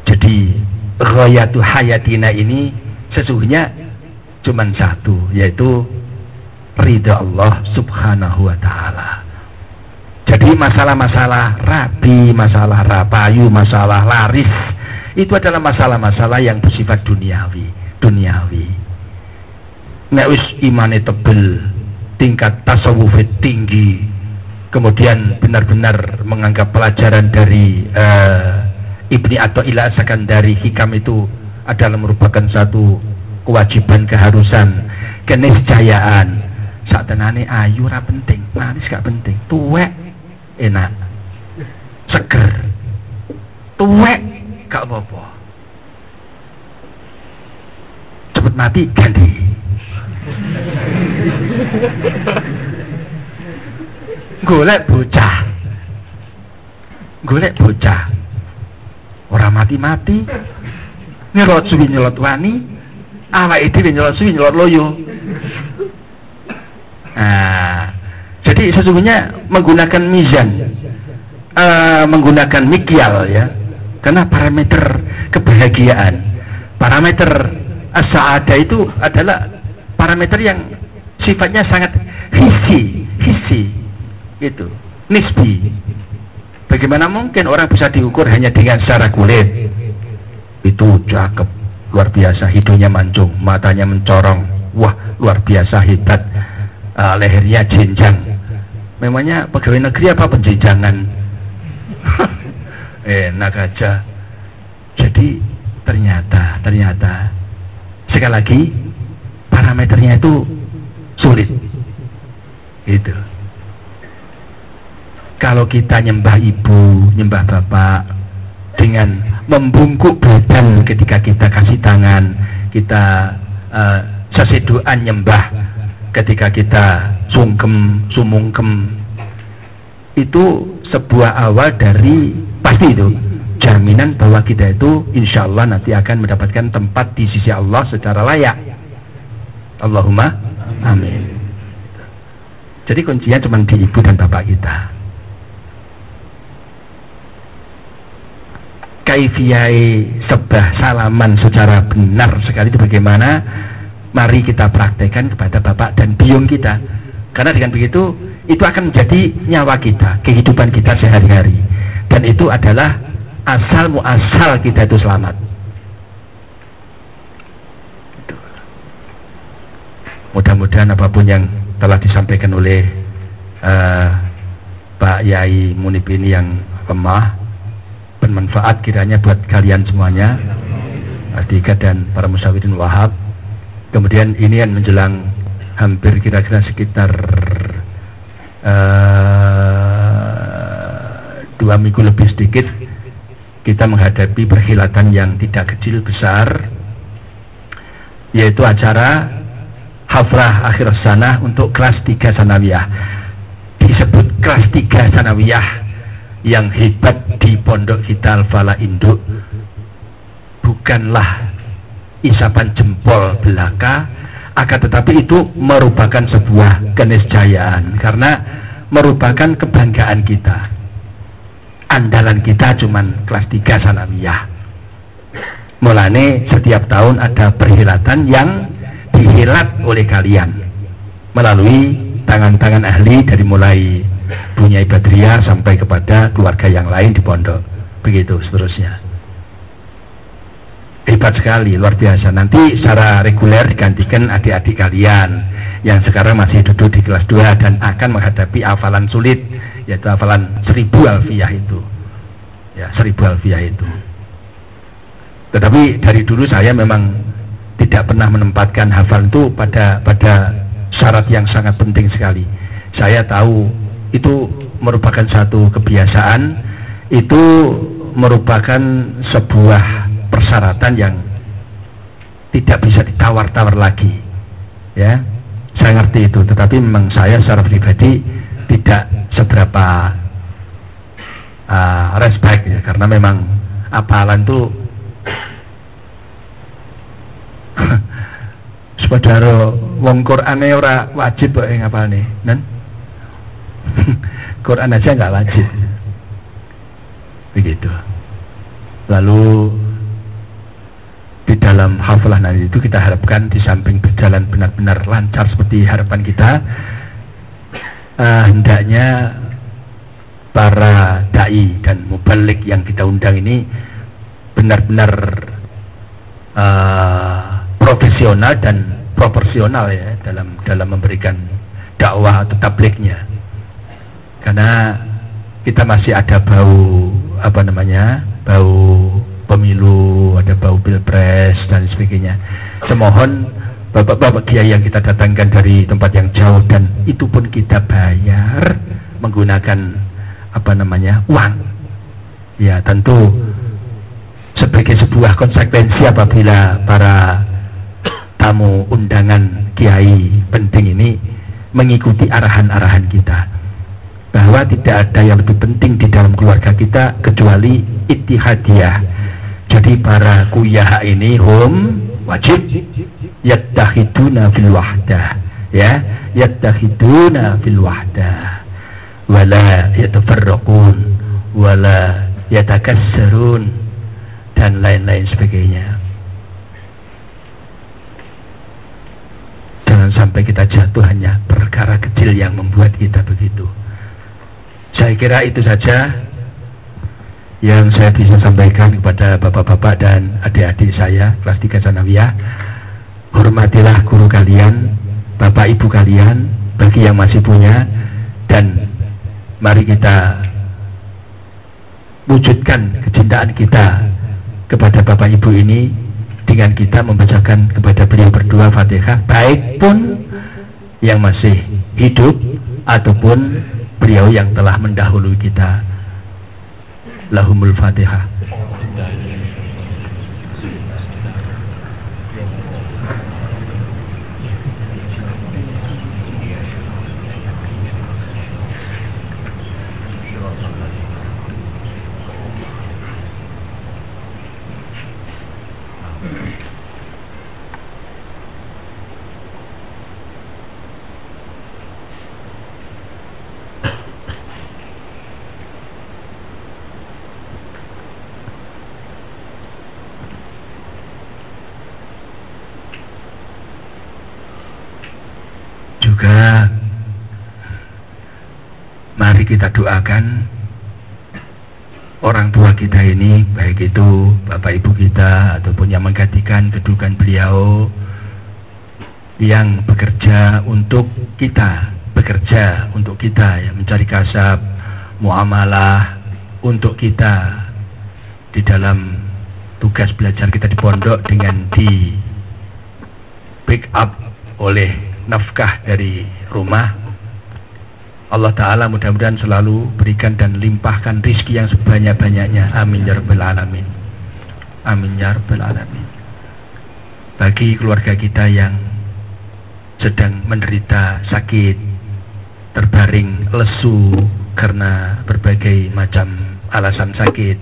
Jadi ghayatu hayatina ini sesungguhnya cuma satu, yaitu ridha Allah subhanahu wa ta'ala. Jadi masalah-masalah rabi, masalah rapayu, masalah laris, itu adalah masalah-masalah yang bersifat duniawi. Nek wis imane tebel, tingkat tasawuf tinggi, kemudian benar-benar menganggap pelajaran dari Ibni Athaillah As-Sakandari hikam itu adalah merupakan satu kewajiban, keharusan. keniscayaan. Saktenane ayu ora penting, manis gak penting, tuwek enak, seger, tuwek gak apa-apa, cepet mati ganti. Golek bocah ora mati-mati, nyelot suwi nyelot wani, awake dhewe nyelot suwi nyelot loyo. Jadi sesungguhnya menggunakan mizan, menggunakan mikyal ya, karena parameter kebahagiaan, parameter as-sa'adah itu adalah parameter yang sifatnya sangat hissi itu, nisbi. Bagaimana mungkin orang bisa diukur hanya dengan secara kulit? Itu cakep, luar biasa, hidungnya mancung, matanya mencorong, wah luar biasa hebat, lehernya jenjang. Memangnya pegawai negeri apa penjenjangan? Enak aja. Jadi ternyata sekali lagi parameternya itu sulit. Itu. Kalau kita nyembah ibu, nyembah bapak dengan membungkuk badan ketika kita kasih tangan, kita seseduan nyembah ketika kita sumungkem, itu sebuah awal dari pasti itu jaminan bahwa kita itu insya Allah nanti akan mendapatkan tempat di sisi Allah secara layak. Allahumma amin. Jadi kuncinya cuma di ibu dan bapak kita. Kaifiyai sebah salaman secara benar sekali itu bagaimana? Mari kita praktekkan kepada bapak dan biung kita. Karena dengan begitu itu akan menjadi nyawa kita, kehidupan kita sehari-hari. Dan itu adalah asal muasal kita itu selamat. Mudah-mudahan apapun yang telah disampaikan oleh Pak Yai Munib ini yang lemah bermanfaat kiranya buat kalian semuanya, Adika dan para musyawirin wahab. Kemudian ini yang menjelang hampir kira-kira sekitar 2 minggu lebih sedikit, kita menghadapi perkhidmatan yang tidak kecil besar, yaitu acara Hafrah Akhir Sanah untuk kelas 3 Sanawiyah. Disebut kelas 3 Sanawiyah yang hebat di pondok kita Al-Falah Induk bukanlah isapan jempol belaka, akan tetapi itu merupakan sebuah keniscayaan karena merupakan kebanggaan kita. Andalan kita cuman kelas 3 Sanawiyah. Mulane setiap tahun ada perhelatan yang dihelat oleh kalian melalui tangan-tangan ahli dari mulai Bunyai Badriah sampai kepada keluarga yang lain di pondok, begitu seterusnya. Hebat sekali, luar biasa. Nanti secara reguler digantikan adik-adik kalian yang sekarang masih duduk di kelas 2 dan akan menghadapi hafalan sulit, yaitu hafalan 1000 alfiyah itu ya, 1000 alfiyah itu. Tetapi dari dulu saya memang tidak pernah menempatkan hafalan itu pada syarat yang sangat penting sekali. Saya tahu itu merupakan satu kebiasaan, itu merupakan sebuah persyaratan yang tidak bisa ditawar-tawar lagi ya. Saya ngerti itu, tetapi memang saya secara pribadi tidak seberapa respect ya, karena memang hafalan itu saudara wong Qur'ane ora wajib kok ngapalne, nen. Quran aja nggak wajib, begitu. Lalu di dalam hafalah nanti itu kita harapkan di samping berjalan benar-benar lancar seperti harapan kita, hendaknya para dai dan mubalik yang kita undang ini benar-benar profesional dan proporsional ya dalam memberikan dakwah atau tablignya. Karena kita masih ada bau bau pemilu, ada bau pilpres dan sebagainya. Semohon bapak-bapak kiai yang kita datangkan dari tempat yang jauh, dan itu pun kita bayar menggunakan uang. Ya, tentu sebagai sebuah konsekuensi apabila para tamu undangan kiai penting ini mengikuti arahan-arahan kita, bahwa tidak ada yang lebih penting di dalam keluarga kita kecuali ittihadiyah. Jadi para kuyah ini wajib yattakhiduna fil wahdah, ya, yattakhiduna fil wahdah, wala yatafarraqun, wala yatakassarun, dan lain-lain sebagainya. Jangan sampai kita jatuh hanya perkara kecil yang membuat kita begitu. Saya kira itu saja yang saya bisa sampaikan kepada bapak-bapak dan adik-adik saya kelas 3 Sanawiyah. Hormatilah guru kalian, bapak ibu kalian, bagi yang masih punya, dan mari kita wujudkan kecintaan kita kepada bapak ibu ini dengan kita membacakan kepada beliau berdua Fatihah, baik pun yang masih hidup ataupun beliau yang telah mendahului kita. Lahumul Fatihah. Juga mari kita doakan orang tua kita ini, baik itu bapak ibu kita ataupun yang menggantikan kedudukan beliau, yang bekerja untuk kita, ya, mencari kasab, muamalah untuk kita di dalam tugas belajar kita di pondok, dengan di backup oleh nafkah dari rumah. Allah Ta'ala mudah-mudahan selalu berikan dan limpahkan rizki yang sebanyak-banyaknya. Amin ya rabbal alamin. Amin ya rabbal alamin. Bagi keluarga kita yang sedang menderita sakit, terbaring lesu karena berbagai macam alasan sakit,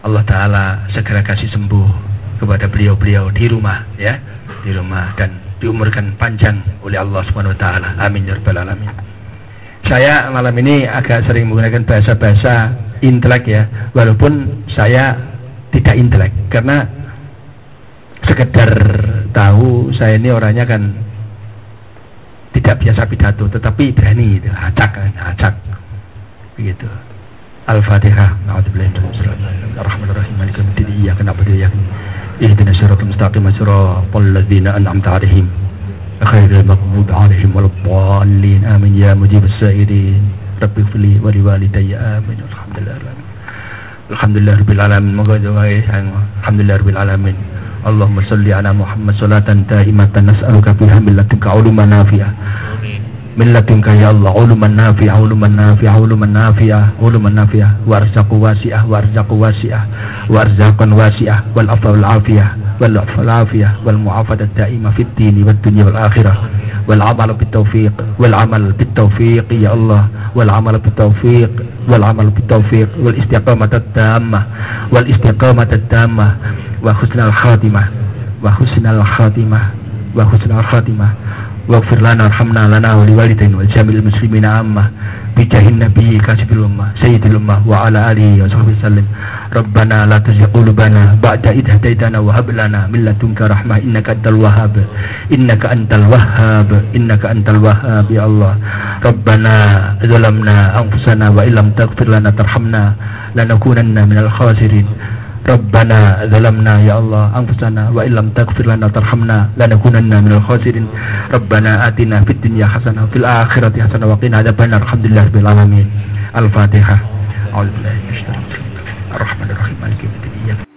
Allah Ta'ala segera kasih sembuh kepada beliau-beliau di rumah, ya, di rumah, dan diumurkan panjang oleh Allah Subhanahu wa Ta'ala. Amin ya rabbal alamin. Saya malam ini agak sering menggunakan bahasa-bahasa intelek, ya, walaupun saya tidak intelek, karena sekedar tahu saya ini orangnya kan tidak biasa pidato, tetapi berani, acak begitu. Al-Fatihah. A'udzubillahi minasyaitonir rajim. Ar-Rahmanir-Rahim. Maliki yaumiddin. Iyyaka na'budu wa iyyaka nasta'in. Ihdinas siratal mustaqim, siratal ladzina an'amta 'alaihim ghairil maghdubi 'alaihim waladdallin. Amin ya mujibas sa'irin. Rabbighfirli wa liwalidayya. Amin. Alhamdulillahirabbil alamin. Alhamdulillahirabbil alamin. Allahumma shalli ala Muhammad salatan daimatan nas'aluka biha min ladunka uluman nafi'ah. Min ladunka ya Allah uluman nafi'ah, uluman nafi'ah, uluman nafi'ah, uluman nafi'ah, warzaqu wasi'ah, warzaqu wasi'ah, warzaqan wasi'ah, wal afwa wal afiyah, wal afwa wal afiyah, wal mu'afadat da'imah fid dini wad dunya wal akhirah, wal amal bit taufiq, wal amal bit taufiq ya Allah, wal amal bit taufiq, wal amal bit taufiq, wal istiqamah tammah, wal istiqamah tammah, wa husnal khatimah, wa husnal khatimah, wa husnal khatimah. Waghfir lana warhamna lana wa liwalidayna wa jamil muslimina amma bi jahin nabiy kasbil ummah sayyidil ummah wa ala alihi wa sahbihi sallim. Rabbana la tuzigh qulubana ba'da idh hadaytana wa hab lana min ladunka rahmah innaka antal wahhab, innaka antal wahhab, innaka antal wahhab ya Allah. Rabbana zalamna anfusana wa illam taghfir lana tarhamna lanakunanna minal khasirin. Rabbana zalamna ya Allah anfusana wa illam taghfir lana tarhamna lanakunanna minal khasirin. Rabbana atina fid dunya hasanah fil akhirati hasanah wa qina adzabannar. Alhamdulillahirabbil alamin. Al-Fatihah. A'udzubillahi minasyaitonir rajim. Ar-Rahmanir Rahim. Maliki yaumiddin.